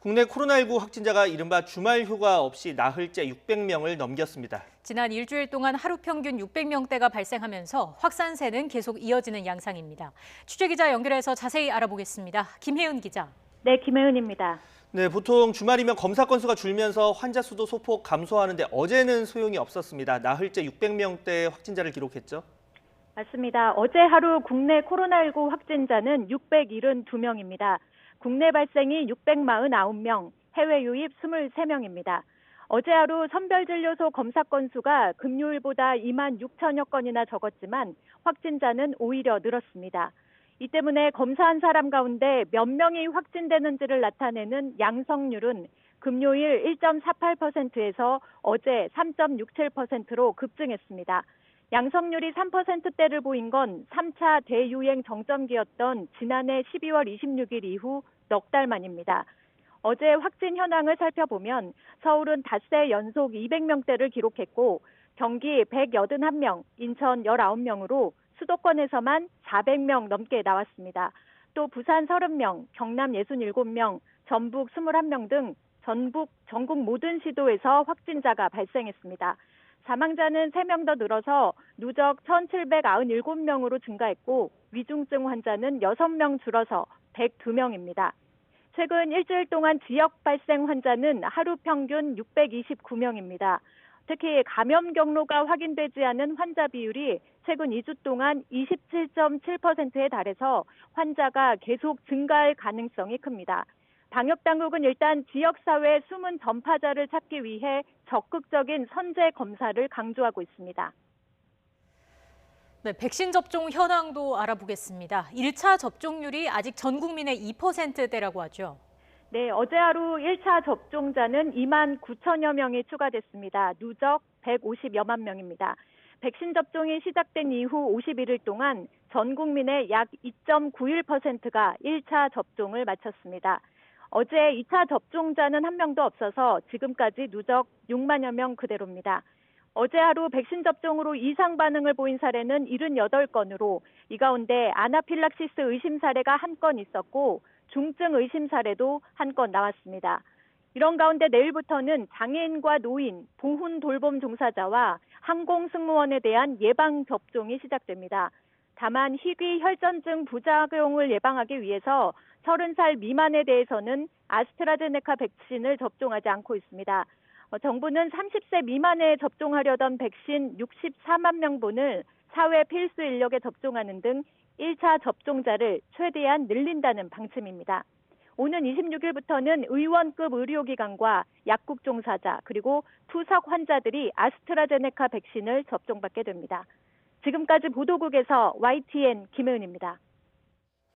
국내 코로나19 확진자가 이른바 주말 휴가 없이 나흘째 600명을 넘겼습니다. 지난 일주일 동안 하루 평균 600명대가 발생하면서 확산세는 계속 이어지는 양상입니다. 취재기자 연결해서 자세히 알아보겠습니다. 김혜은 기자. 네, 김혜은입니다. 네, 보통 주말이면 검사 건수가 줄면서 환자 수도 소폭 감소하는데 어제는 소용이 없었습니다. 나흘째 600명대 확진자를 기록했죠? 맞습니다. 어제 하루 국내 코로나19 확진자는 672명입니다. 국내 발생이 649명, 해외 유입 23명입니다. 어제 하루 선별진료소 검사 건수가 금요일보다 2만 6천여 건이나 적었지만 확진자는 오히려 늘었습니다. 이 때문에 검사한 사람 가운데 몇 명이 확진되는지를 나타내는 양성률은 금요일 1.48%에서 어제 3.67%로 급증했습니다. 양성률이 3%대를 보인 건 3차 대유행 정점기였던 지난해 12월 26일 이후 넉 달 만입니다. 어제 확진 현황을 살펴보면 서울은 닷새 연속 200명대를 기록했고 경기 181명, 인천 19명으로 수도권에서만 400명 넘게 나왔습니다. 또 부산 30명, 경남 67명, 전북 21명 등 전국 모든 시도에서 확진자가 발생했습니다. 사망자는 3명 더 늘어서 누적 1,797명으로 증가했고 위중증 환자는 6명 줄어서 102명입니다. 최근 일주일 동안 지역 발생 환자는 하루 평균 629명입니다. 특히 감염 경로가 확인되지 않은 환자 비율이 최근 2주 동안 27.7%에 달해서 환자가 계속 증가할 가능성이 큽니다. 방역당국은 일단 지역사회 숨은 전파자를 찾기 위해 적극적인 선제 검사를 강조하고 있습니다. 네, 백신 접종 현황도 알아보겠습니다. 1차 접종률이 아직 전 국민의 2%대라고 하죠. 네, 어제 하루 1차 접종자는 2만 9천여 명이 추가됐습니다. 누적 150여만 명입니다. 백신 접종이 시작된 이후 51일 동안 전 국민의 약 2.91%가 1차 접종을 마쳤습니다. 어제 2차 접종자는 한 명도 없어서 지금까지 누적 6만여 명 그대로입니다. 어제 하루 백신 접종으로 이상 반응을 보인 사례는 78건으로 이 가운데 아나필락시스 의심 사례가 1건 있었고 중증 의심 사례도 1건 나왔습니다. 이런 가운데 내일부터는 장애인과 노인, 보훈 돌봄 종사자와 항공승무원에 대한 예방 접종이 시작됩니다. 다만 희귀 혈전증 부작용을 예방하기 위해서 30살 미만에 대해서는 아스트라제네카 백신을 접종하지 않고 있습니다. 정부는 30세 미만에 접종하려던 백신 64만 명분을 사회 필수 인력에 접종하는 등 1차 접종자를 최대한 늘린다는 방침입니다. 오는 26일부터는 의원급 의료기관과 약국 종사자 그리고 투석 환자들이 아스트라제네카 백신을 접종받게 됩니다. 지금까지 보도국에서 YTN 김혜은입니다.